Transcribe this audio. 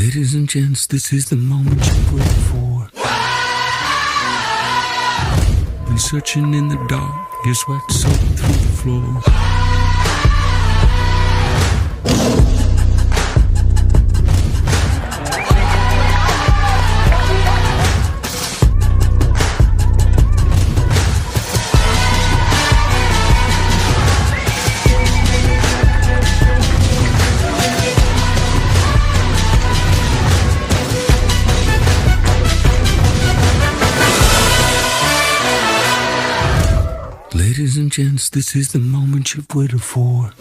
Ladies and gents, this is the moment you've waited for. Been searching in the dark, your sweat soaked through the floor. Ladies and gents, this is the moment you've waited for.